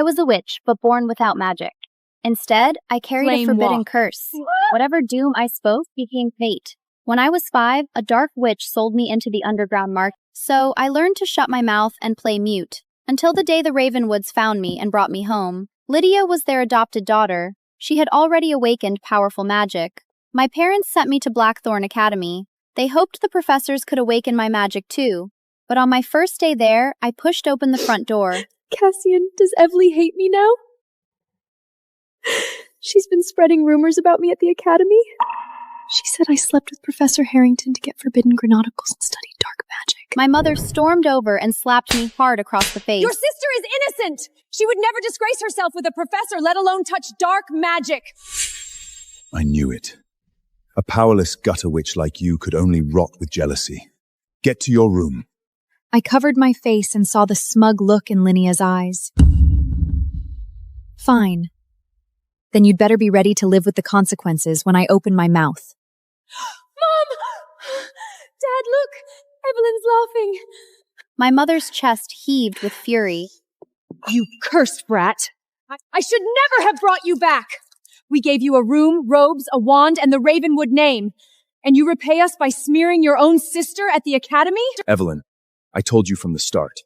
I was a witch, but born without magic. Instead, I carried a forbidden curse. Whatever doom I spoke became fate. When I was 5, a dark witch sold me into the underground market. So I learned to shut my mouth and play mute, until the day the Ravenwoods found me and brought me home. Lydia was their adopted daughter. She had already awakened powerful magic. My parents sent me to Blackthorn Academy. They hoped the professors could awaken my magic too. But on my first day there, I pushed open the front door. Cassian, does Evely hate me now? She's been spreading rumors about me at the academy. She said I slept with Professor Harrington to get forbidden granaticles and studied dark magic. My mother stormed over and slapped me hard across the face. Your sister is innocent! She would never disgrace herself with a professor, let alone touch dark magic! I knew it. A powerless gutter witch like you could only rot with jealousy. Get to your room. I covered my face and saw the smug look in Linnea's eyes. Fine. Then you'd better be ready to live with the consequences when I open my mouth. Mom! Dad, look! Evelyn's laughing. My mother's chest heaved with fury. You cursed brat! I should never have brought you back! We gave you a room, robes, a wand, and the Ravenwood name. And you repay us by smearing your own sister at the academy? Evelyn, I told you from the start.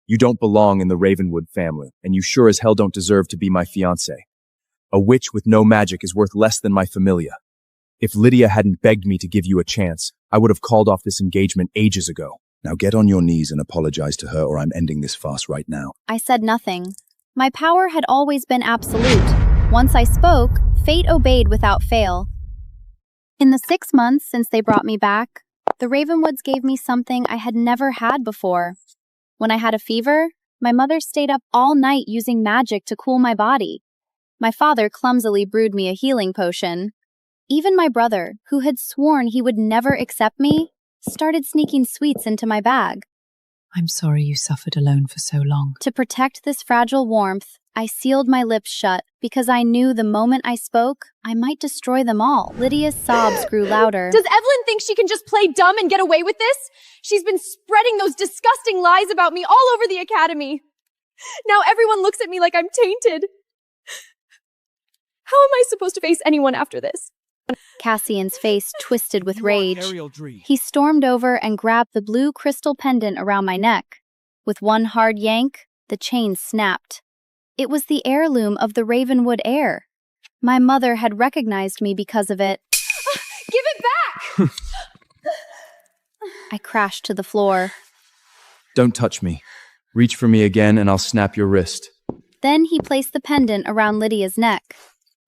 You don't belong in the Ravenwood family, and you sure as hell don't deserve to be my fiancé. A witch with no magic is worth less than my familia. If Lydia hadn't begged me to give you a chance, I would have called off this engagement ages ago. Now get on your knees and apologize to her, or I'm ending this farce right now. I said nothing. My power had always been absolute. Once I spoke, fate obeyed without fail. In the 6 months since they brought me back, the Ravenwoods gave me something I had never had before. When I had a fever, my mother stayed up all night using magic to cool my body. My father clumsily brewed me a healing potion. Even my brother, who had sworn he would never accept me, started sneaking sweets into my bag. I'm sorry you suffered alone for so long. To protect this fragile warmth, I sealed my lips shut because I knew the moment I spoke, I might destroy them all. Lydia's sobs grew louder. Does Evelyn think she can just play dumb and get away with this? She's been spreading those disgusting lies about me all over the academy. Now everyone looks at me like I'm tainted. How am I supposed to face anyone after this? Cassian's face twisted with rage. He stormed over and grabbed the blue crystal pendant around my neck. With one hard yank, the chain snapped. It was the heirloom of the Ravenwood heir. My mother had recognized me because of it. Give it back! I crashed to the floor. Don't touch me. Reach for me again and I'll snap your wrist. Then he placed the pendant around Lydia's neck.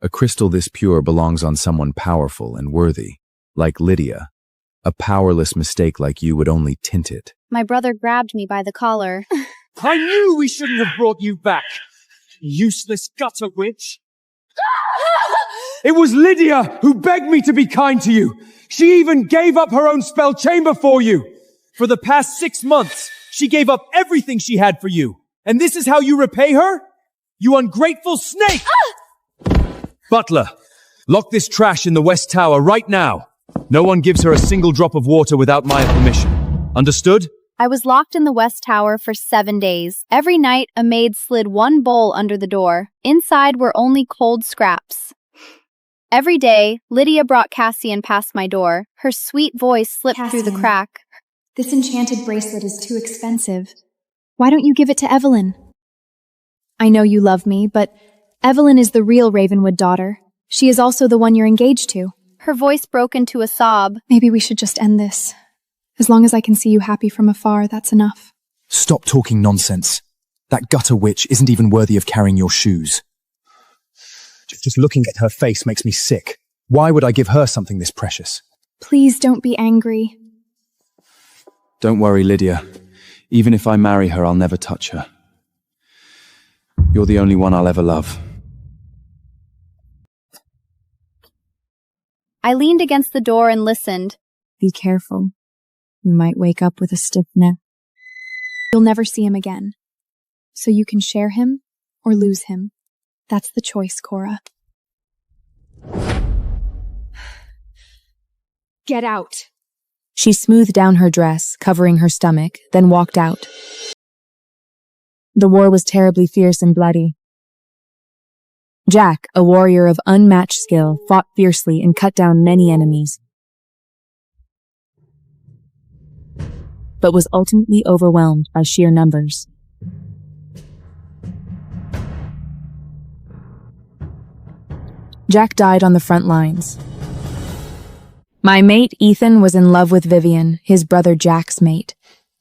A crystal this pure belongs on someone powerful and worthy, like Lydia. A powerless mistake like you would only tint it. My brother grabbed me by the collar. I knew we shouldn't have brought you back, useless gutter witch. It was Lydia who begged me to be kind to you. She even gave up her own spell chamber for you. For the past 6 months, she gave up everything she had for you. And this is how you repay her? You ungrateful snake! Butler, lock this trash in the West Tower right now. No one gives her a single drop of water without my permission. Understood? I was locked in the West Tower for 7 days. Every night, a maid slid one bowl under the door. Inside were only cold scraps. Every day, Lydia brought Cassian past my door. Her sweet voice slipped through the crack. This enchanted bracelet is too expensive. Why don't you give it to Evelyn? I know you love me, but Evelyn is the real Ravenwood daughter. She is also the one you're engaged to. Her voice broke into a sob. Maybe we should just end this. As long as I can see you happy from afar, that's enough. Stop talking nonsense. That gutter witch isn't even worthy of carrying your shoes. Just looking at her face makes me sick. Why would I give her something this precious? Please don't be angry. Don't worry, Lydia. Even if I marry her, I'll never touch her. You're the only one I'll ever love. I leaned against the door and listened. Be careful. You might wake up with a stiff neck. You'll never see him again. So you can share him or lose him. That's the choice, Cora. Get out. She smoothed down her dress, covering her stomach, then walked out. The war was terribly fierce and bloody. Jack, a warrior of unmatched skill, fought fiercely and cut down many enemies, but was ultimately overwhelmed by sheer numbers. Jack died on the front lines. My mate, Ethan, was in love with Vivian, his brother Jack's mate.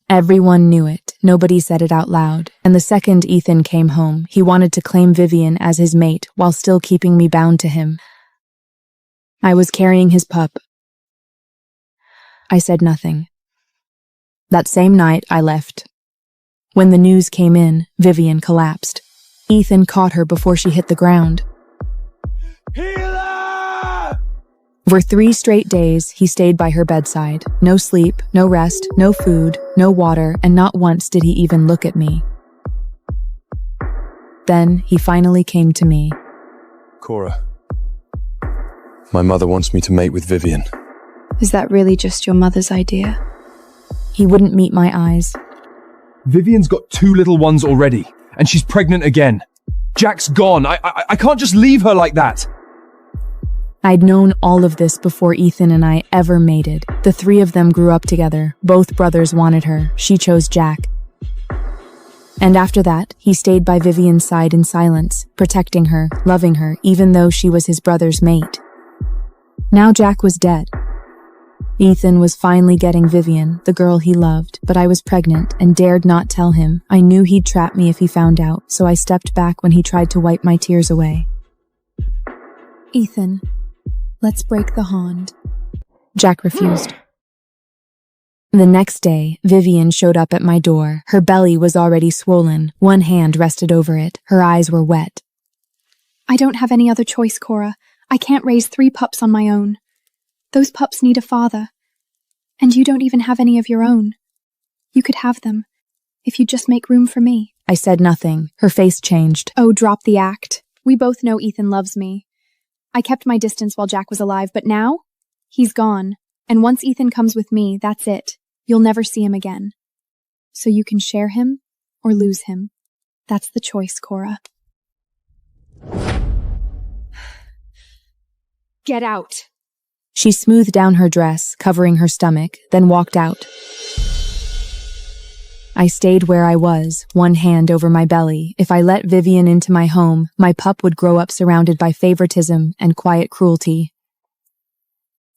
Everyone knew it. Nobody said it out loud. And the second Ethan came home, he wanted to claim Vivian as his mate while still keeping me bound to him. I was carrying his pup. I said nothing. That same night, I left. When the news came in, Vivian collapsed. Ethan caught her before she hit the ground. Healer! For 3 straight days, he stayed by her bedside. No sleep, no rest, no food, no water, and not once did he even look at me. Then, he finally came to me. Cora, my mother wants me to mate with Vivian. Is that really just your mother's idea? He wouldn't meet my eyes. Vivian's got 2 little ones already, and she's pregnant again. Jack's gone. I can't just leave her like that. I'd known all of this before Ethan and I ever mated. The 3 of them grew up together. Both brothers wanted her. She chose Jack. And after that, he stayed by Vivian's side in silence, protecting her, loving her, even though she was his brother's mate. Now Jack was dead. Ethan was finally getting Vivian, the girl he loved, but I was pregnant and dared not tell him. I knew he'd trap me if he found out, so I stepped back when he tried to wipe my tears away. Ethan, let's break the bond. Jack refused. The next day, Vivian showed up at my door. Her belly was already swollen. One hand rested over it. Her eyes were wet. I don't have any other choice, Cora. I can't raise 3 pups on my own. Those pups need a father. And you don't even have any of your own. You could have them, if you'd just make room for me. I said nothing. Her face changed. Oh, drop the act. We both know Ethan loves me. I kept my distance while Jack was alive, but now, he's gone. And once Ethan comes with me, that's it. You'll never see him again. So you can share him or lose him. That's the choice, Cora. Get out. She smoothed down her dress, covering her stomach, then walked out. I stayed where I was, one hand over my belly. If I let Vivian into my home, my pup would grow up surrounded by favoritism and quiet cruelty.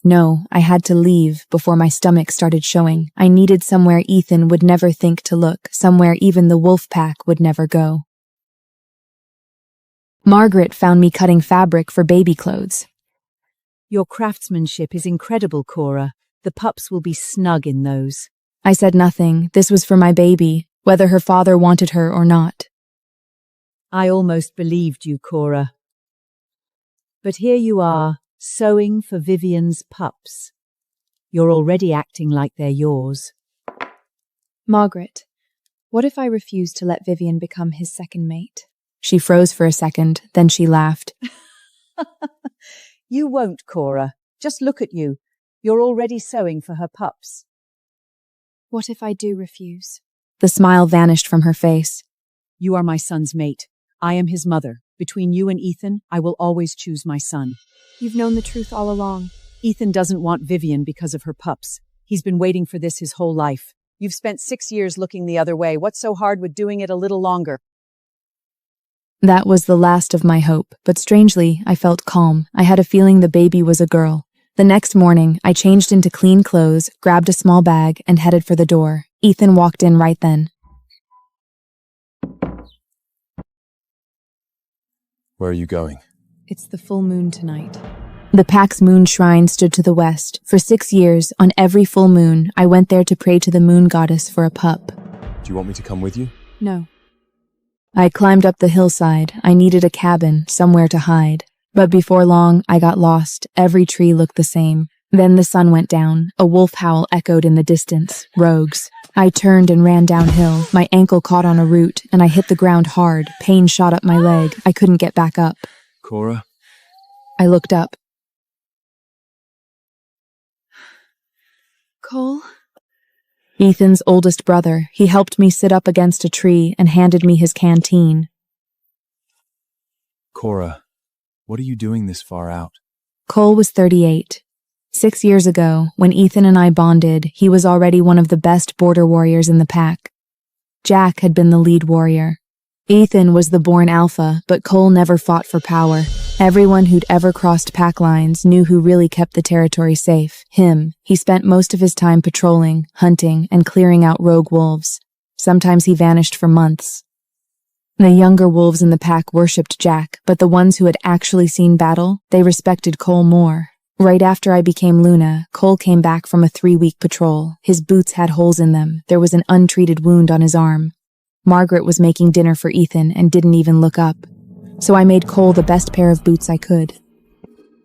No, I had to leave before my stomach started showing. I needed somewhere Ethan would never think to look, somewhere even the wolf pack would never go. Margaret found me cutting fabric for baby clothes. Your craftsmanship is incredible, Cora. The pups will be snug in those. I said nothing. This was for my baby, whether her father wanted her or not. I almost believed you, Cora. But here you are, sewing for Vivian's pups. You're already acting like they're yours. Margaret, what if I refuse to let Vivian become his second mate? She froze for a second, then she laughed. You won't, Cora. Just look at you. You're already sewing for her pups. What if I do refuse? The smile vanished from her face. You are my son's mate. I am his mother. Between you and Ethan, I will always choose my son. You've known the truth all along. Ethan doesn't want Vivian because of her pups. He's been waiting for this his whole life. You've spent 6 years looking the other way. What's so hard with doing it a little longer? That was the last of my hope, but strangely, I felt calm. I had a feeling the baby was a girl. The next morning, I changed into clean clothes, grabbed a small bag, and headed for the door. Ethan walked in right then. Where are you going? It's the full moon tonight. The pack's moon shrine stood to the west. For 6 years, on every full moon, I went there to pray to the moon goddess for a pup. Do you want me to come with you? No. I climbed up the hillside. I needed a cabin, somewhere to hide. But before long, I got lost. Every tree looked the same. Then the sun went down. A wolf howl echoed in the distance. Rogues. I turned and ran downhill. My ankle caught on a root, and I hit the ground hard. Pain shot up my leg. I couldn't get back up. Cora? I looked up. Cole? Ethan's oldest brother. He helped me sit up against a tree and handed me his canteen. Cora, What are you doing this far out? Cole was 38. 6 years ago, when Ethan and I bonded, he was already one of the best border warriors in the pack. Jack had been the lead warrior. Ethan was the born alpha, but Cole never fought for power. Everyone who'd ever crossed pack lines knew who really kept the territory safe. Him. He spent most of his time patrolling, hunting, and clearing out rogue wolves. Sometimes he vanished for months. The younger wolves in the pack worshipped Jack, but the ones who had actually seen battle, they respected Cole more. Right after I became Luna, Cole came back from a 3-week patrol. His boots had holes in them. There was an untreated wound on his arm. Margaret was making dinner for Ethan and didn't even look up. So I made Cole the best pair of boots I could.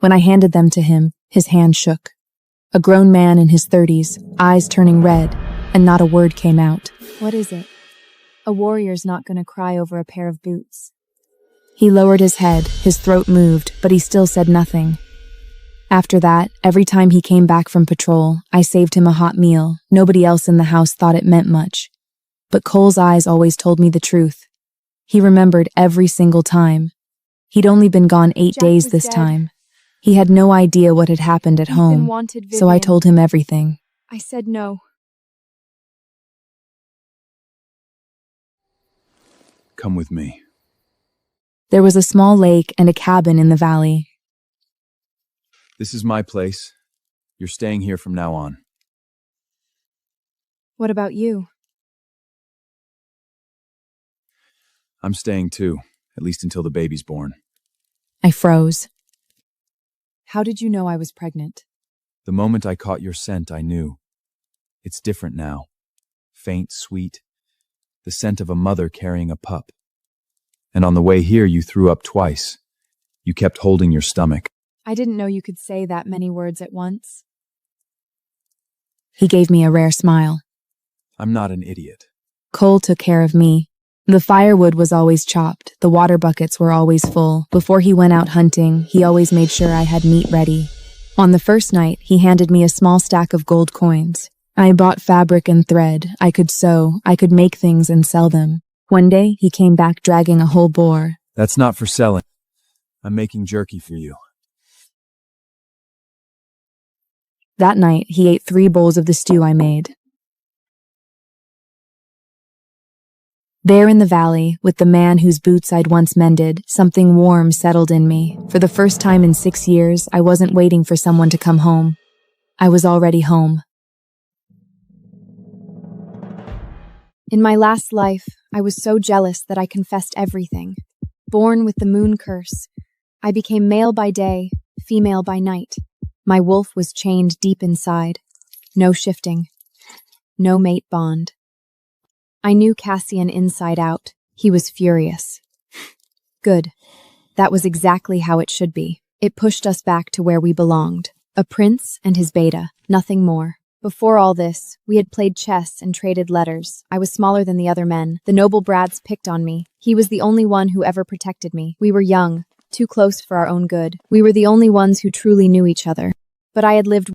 When I handed them to him, his hand shook. A grown man in his 30s, eyes turning red, and not a word came out. What is it? A warrior's not gonna cry over a pair of boots. He lowered his head, his throat moved, but he still said nothing. After that, every time he came back from patrol, I saved him a hot meal. Nobody else in the house thought it meant much. But Cole's eyes always told me the truth. He remembered every single time. He'd only been gone 8 days this time. He had no idea what had happened at home, so I told him everything. I said no. Come with me. There was a small lake and a cabin in the valley. This is my place. You're staying here from now on. What about you? I'm staying too, at least until the baby's born. I froze. How did you know I was pregnant? The moment I caught your scent, I knew. It's different now. Faint, sweet. The scent of a mother carrying a pup. And on the way here, you threw up twice. You kept holding your stomach. I didn't know you could say that many words at once. He gave me a rare smile. I'm not an idiot. Cole took care of me. The firewood was always chopped. The water buckets were always full. Before he went out hunting, he always made sure I had meat ready. On the first night, he handed me a small stack of gold coins. I bought fabric and thread. I could sew. I could make things and sell them. One day, he came back dragging a whole boar. That's not for selling. I'm making jerky for you. That night, he ate 3 bowls of the stew I made. There in the valley, with the man whose boots I'd once mended, something warm settled in me. For the first time in 6 years, I wasn't waiting for someone to come home. I was already home. In my last life, I was so jealous that I confessed everything. Born with the moon curse, I became male by day, female by night. My wolf was chained deep inside. No shifting. No mate bond. I knew Cassian inside out. He was furious. Good. That was exactly how it should be. It pushed us back to where we belonged. A prince and his beta, nothing more. Before all this, we had played chess and traded letters. I was smaller than the other men. The noble brads picked on me. He was the only one who ever protected me. We were young, too close for our own good. We were the only ones who truly knew each other. But I had lived